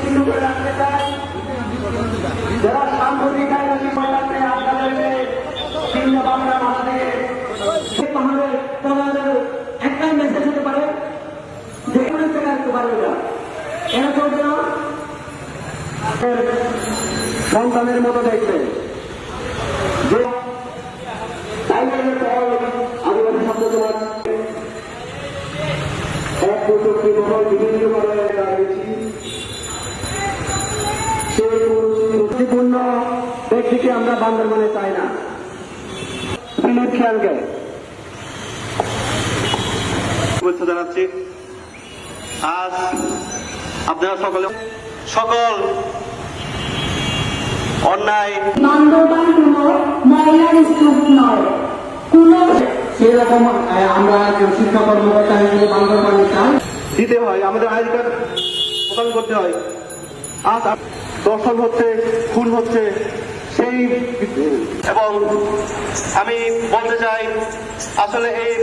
সুচিহ্ন করে রাখতে চাই। যারা সাম্প্রতিক আইনি ময়দানে আটকালে চিন্তা ভাবনা মাথা থেকে পাহাড়ের প্রধানের একটাই মেসেজ হতে পারে যে অনেক টাকা রাখতে পারবে না, এরা চলবে না। সন্তানের মতো দেখবে যে আদিবাসী শব্দ তোমার এক প্রযুক্তি মহল বিভিন্ন করে দাঁড়িয়েছি। সেই ত্রুটিপূর্ণ ব্যক্তিকে আমরা বান্দরবানে চাই না। দিলীপ খেয়ালকে শুভেচ্ছা জানাচ্ছি। আজ আপনারা সকল অন্যায় বান্দরবান কোনো ময়লার স্তূপ নয়, কোন সেরকম আমরা শিক্ষা কর্মকর্তা হিসেবে বান্দরবানে চাই দিতে হয়, আমাদের আইডি কার্ড প্রদান করতে হয়। আজ দর্শন হচ্ছে, খুন হচ্ছে সেই, এবং আমি বলতে চাই আসলে এই